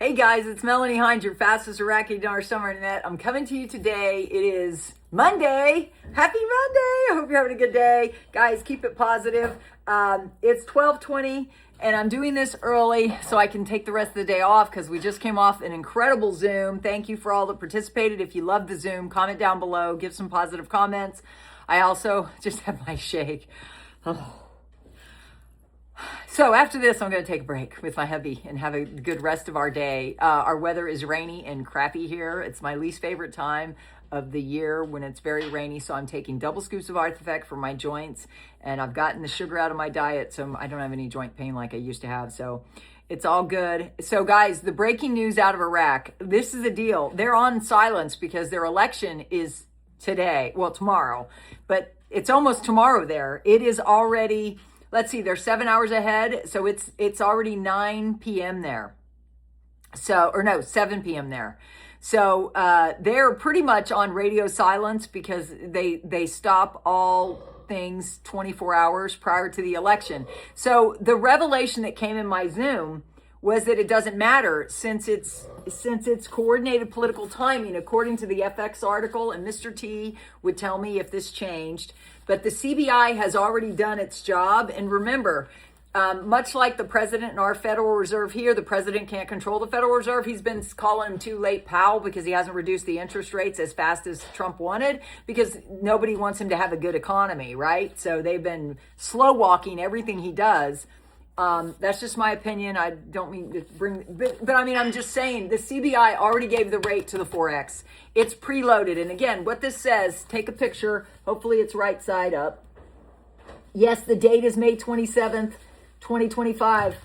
Hey guys, it's Melanie Hinds, your fastest Iraqi Dinar summer internet. I'm coming to you today. It is Monday. Happy Monday. I hope you're having a good day. Guys, keep it positive. It's 12:20 and I'm doing this early so I can take the rest of the day off because we just came off an incredible Zoom. Thank you for all that participated. If you love the Zoom, comment down below, give some positive comments. I also just have my shake. Oh. So after this, I'm going to take a break with my hubby and have a good rest of our day. Our weather is rainy and crappy here. It's my least favorite time of the year when it's very rainy. So I'm taking double scoops of Prophetic for my joints. And I've gotten the sugar out of my diet, so I don't have any joint pain like I used to have. So it's all good. So guys, the breaking news out of Iraq. This is the deal. They're on silence because their election is today. Well, tomorrow. But it's almost tomorrow there. It is already... Let's see, they're 7 hours ahead. So it's already 9 p.m. there. So, or no, 7 p.m. there. So they're pretty much on radio silence because they stop all things 24 hours prior to the election. So the revelation that came in my Zoom was that it doesn't matter since it's coordinated political timing, according to the FX article, and Mr. T would tell me if this changed. But the CBI has already done its job. And remember, much like the president and our Federal Reserve here, the president can't control the Federal Reserve. He's been calling him too late Powell because he hasn't reduced the interest rates as fast as Trump wanted because nobody wants him to have a good economy, right? So they've been slow walking everything he does. That's just my opinion. I don't mean to bring, but I mean, I'm just saying the CBI already gave the rate to the Forex. It's preloaded. And again, what this says, take a picture. Hopefully it's right side up. Yes, the date is May 27th, 2025.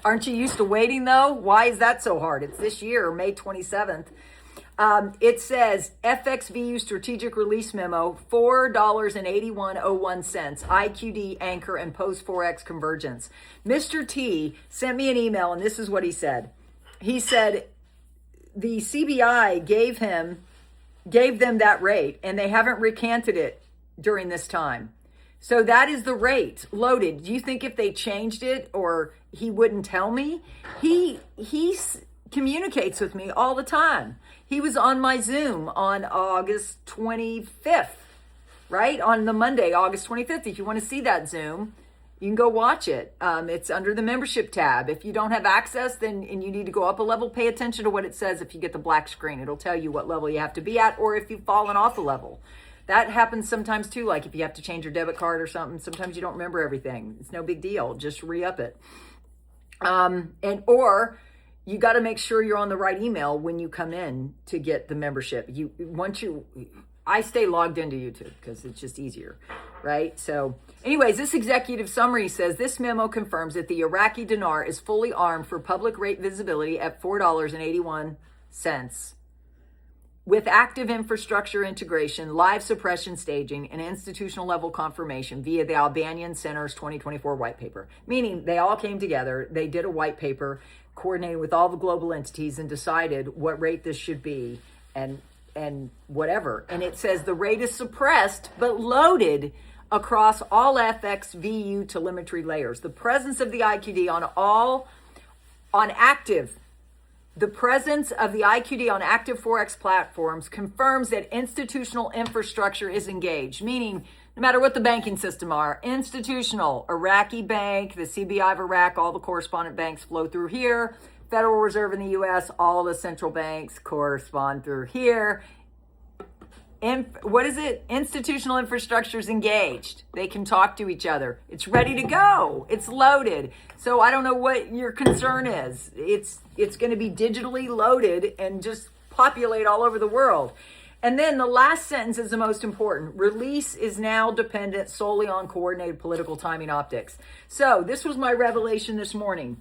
Aren't you used to waiting though? Why is that so hard? It's this year, May 27th. It says FXVU strategic release memo, $4.8101, IQD anchor and post Forex convergence. Mr. T sent me an email and this is what he said. He said the CBI gave them that rate and they haven't recanted it during this time. So that is the rate loaded. Do you think if they changed it or he wouldn't tell me? He communicates with me all the time. He was on my Zoom on August 25th, right? On the Monday, August 25th. If you want to see that Zoom, you can go watch it. It's under the membership tab. If you don't have access, then and you need to go up a level, pay attention to what it says if you get the black screen. It'll tell you what level you have to be at or if you've fallen off a level. That happens sometimes too, like if you have to change your debit card or something. Sometimes you don't remember everything. It's no big deal. Just re-up it. Or you got to make sure you're on the right email when you come in to get the membership. I stay logged into YouTube because it's just easier, right? So anyways, this executive summary says this memo confirms that the Iraqi dinar is fully armed for public rate visibility at $4.81 with active infrastructure integration, live suppression staging, and institutional level confirmation via the Albanian Center's 2024 white paper. Meaning they all came together, they did a white paper, coordinated with all the global entities and decided what rate this should be and whatever. And it says the rate is suppressed but loaded across all FX VU telemetry layers. The presence of the IQD The presence of the IQD on active Forex platforms confirms that institutional infrastructure is engaged, meaning no matter what the banking system are, institutional, Iraqi bank, the CBI of Iraq, all the correspondent banks flow through here. Federal Reserve in the U.S., all the central banks correspond through here. What is it? Institutional infrastructure is engaged. They can talk to each other. It's ready to go. It's loaded. So I don't know what your concern is. It's going to be digitally loaded and just populate all over the world. And then the last sentence is the most important. Release is now dependent solely on coordinated political timing optics. So this was my revelation this morning.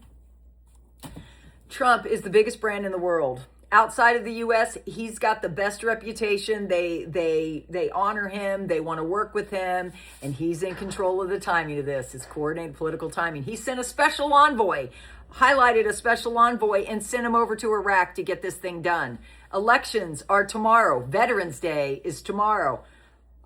Trump is the biggest brand in the world. Outside of the U.S., he's got the best reputation. They honor him. They want to work with him. And he's in control of the timing of this. It's coordinated political timing. He sent a special envoy, highlighted a special envoy, and sent him over to Iraq to get this thing done. Elections are tomorrow. Veterans Day is tomorrow.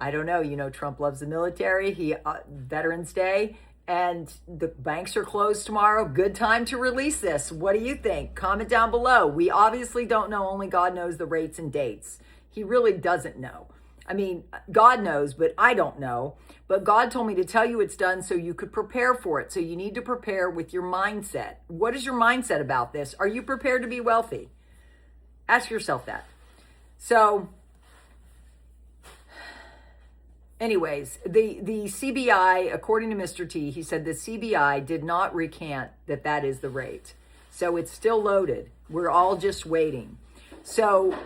I don't know. You know, Trump loves the military. Veterans Day. And the banks are closed tomorrow. Good time to release this. What do you think? Comment down below. We obviously don't know. Only God knows the rates and dates. He really doesn't know. I mean, God knows, but I don't know. But God told me to tell you it's done so you could prepare for it. So you need to prepare with your mindset. What is your mindset about this? Are you prepared to be wealthy? Ask yourself that. So anyways, the CBI, according to Mr. T, he said the CBI did not recant that is the rate. So it's still loaded. We're all just waiting. So,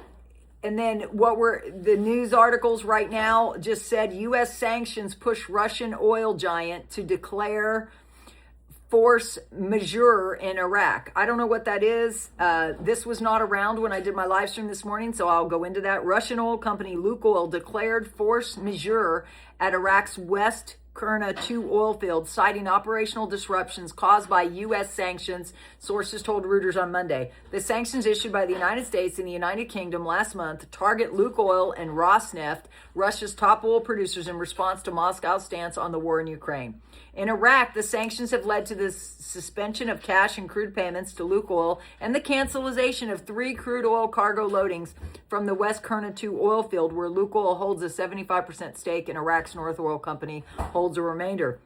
and then the news articles right now just said U.S. sanctions push Russian oil giant to declare force majeure in Iraq. I don't know what that is. This was not around when I did my live stream this morning, so I'll go into that. Russian oil company Lukoil declared force majeure at Iraq's West Kurna 2 oil field, citing operational disruptions caused by U.S. sanctions, sources told Reuters on Monday. The sanctions issued by the United States and the United Kingdom last month target Lukoil and Rosneft, Russia's top oil producers, in response to Moscow's stance on the war in Ukraine. In Iraq, the sanctions have led to the suspension of cash and crude payments to Lukoil and the cancellation of 3 crude oil cargo loadings from the West Kurna 2 oil field, where Lukoil holds a 75% stake and Iraq's North Oil Company holds a remainder.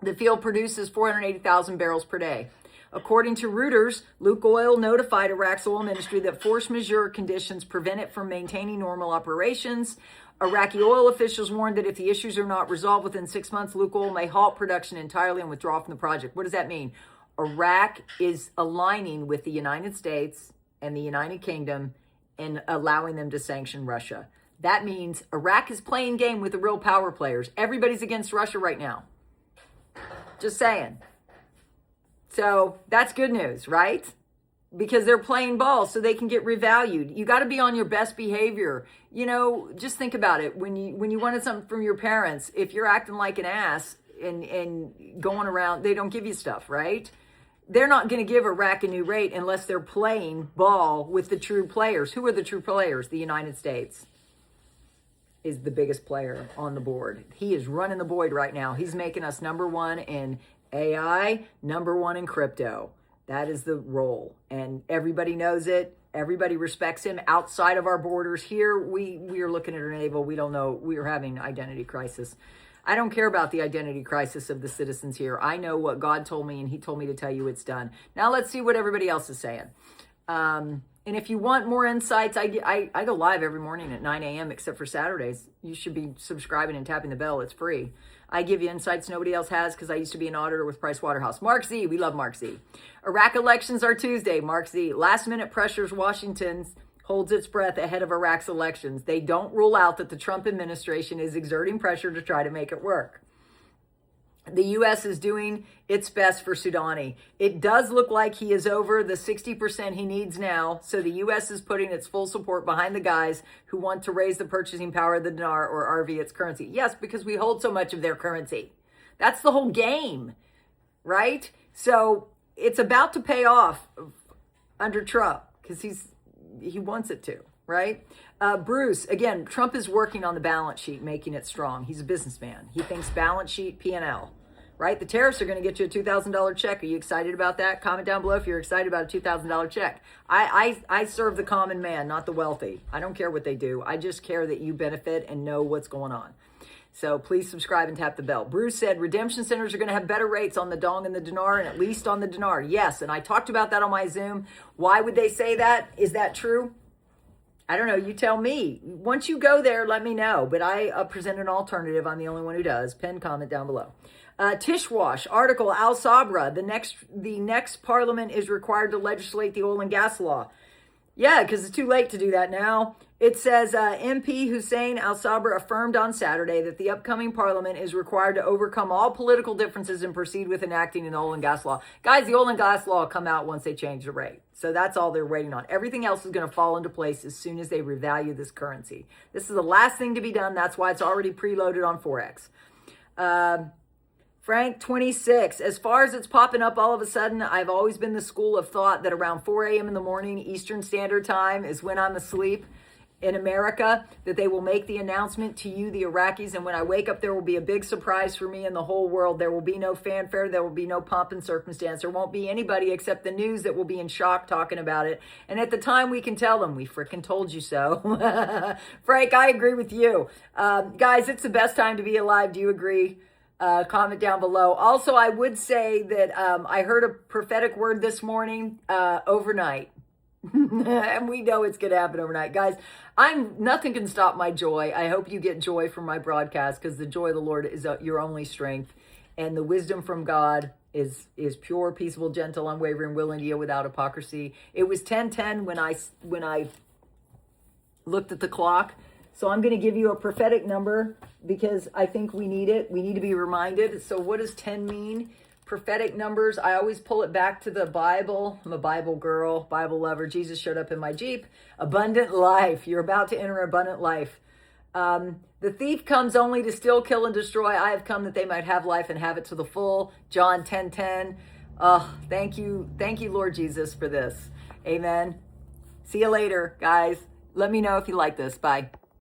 The field produces 480,000 barrels per day. According to Reuters, Lukoil notified Iraq's oil ministry that force majeure conditions prevent it from maintaining normal operations. Iraqi oil officials warned that if the issues are not resolved within 6 months, Lukoil may halt production entirely and withdraw from the project. What does that mean? Iraq is aligning with the United States and the United Kingdom and allowing them to sanction Russia. That means Iraq is playing game with the real power players. Everybody's against Russia right now. Just saying. So that's good news, right? Because they're playing ball so they can get revalued. You got to be on your best behavior. You know, just think about it. When you wanted something from your parents, if you're acting like an ass and going around, they don't give you stuff, right? They're not going to give Iraq a new rate unless they're playing ball with the true players. Who are the true players? The United States is the biggest player on the board. He is running the board right now. He's making us number one in AI, number one in crypto. That is the role. And everybody knows it. Everybody respects him outside of our borders. Here, we are looking at our navel. We don't know. We are having identity crisis. I don't care about the identity crisis of the citizens here. I know what God told me, and he told me to tell you it's done. Now let's see what everybody else is saying. And if you want more insights, I go live every morning at 9 a.m. except for Saturdays. You should be subscribing and tapping the bell. It's free. I give you insights nobody else has because I used to be an auditor with Pricewaterhouse. Mark Z, we love Mark Z. Iraq elections are Tuesday, Mark Z. Last minute pressures Washington holds its breath ahead of Iraq's elections. They don't rule out that the Trump administration is exerting pressure to try to make it work. The U.S. is doing its best for Soudani. It does look like he is over the 60% he needs now, so the U.S. is putting its full support behind the guys who want to raise the purchasing power of the dinar, or RV, its currency. Yes, because we hold so much of their currency. That's the whole game, right? So it's about to pay off under Trump because he wants it to, right? Bruce, again, Trump is working on the balance sheet, making it strong. He's a businessman. He thinks balance sheet, P&L, right? The tariffs are going to get you a $2,000 check. Are you excited about that? Comment down below if you're excited about a $2,000 check. I serve the common man, not the wealthy. I don't care what they do. I just care that you benefit and know what's going on. So please subscribe and tap the bell. Bruce said redemption centers are going to have better rates on the dong and the dinar, and at least on the dinar. Yes, and I talked about that on my Zoom. Why would they say that? Is that true? I don't know. You tell me. Once you go there, let me know. But I present an alternative. I'm the only one who does. Pin comment down below. Tishwash article, Al Sabra. The next parliament is required to legislate the oil and gas law. Yeah, because it's too late to do that now. It says MP Hussein Al Sabra affirmed on Saturday that the upcoming parliament is required to overcome all political differences and proceed with enacting an oil and gas law. Guys, the oil and gas law will come out once they change the rate. So that's all they're waiting on. Everything else is going to fall into place as soon as they revalue this currency. This is the last thing to be done. That's why it's already preloaded on Forex. Frank 26, as far as it's popping up all of a sudden, I've always been the school of thought that around 4 a.m. in the morning, Eastern Standard Time is when I'm asleep. in America, that they will make the announcement to you, the Iraqis. And when I wake up, there will be a big surprise for me and the whole world. There will be no fanfare. There will be no pomp and circumstance. There won't be anybody except the news that will be in shock talking about it. And at the time, we can tell them, we frickin' told you so. Frank, I agree with you. Guys, it's the best time to be alive. Do you agree? Comment down below. Also, I would say that I heard a prophetic word this morning overnight. And we know it's going to happen overnight. Guys, nothing can stop my joy. I hope you get joy from my broadcast, because the joy of the Lord is your only strength. And the wisdom from God is pure, peaceable, gentle, unwavering, willing to yield without hypocrisy. It was 10:10 when I looked at the clock. So I'm going to give you a prophetic number because I think we need it. We need to be reminded. So what does 10 mean? Prophetic numbers, I always pull it back to the Bible. I'm a Bible girl, Bible lover. Jesus showed up in my Jeep. Abundant life. You're about to enter abundant life. The thief comes only to steal, kill, and destroy. I have come that they might have life and have it to the full. John 10:10. Oh, thank you. Thank you, Lord Jesus, for this. Amen. See you later, guys. Let me know if you like this. Bye.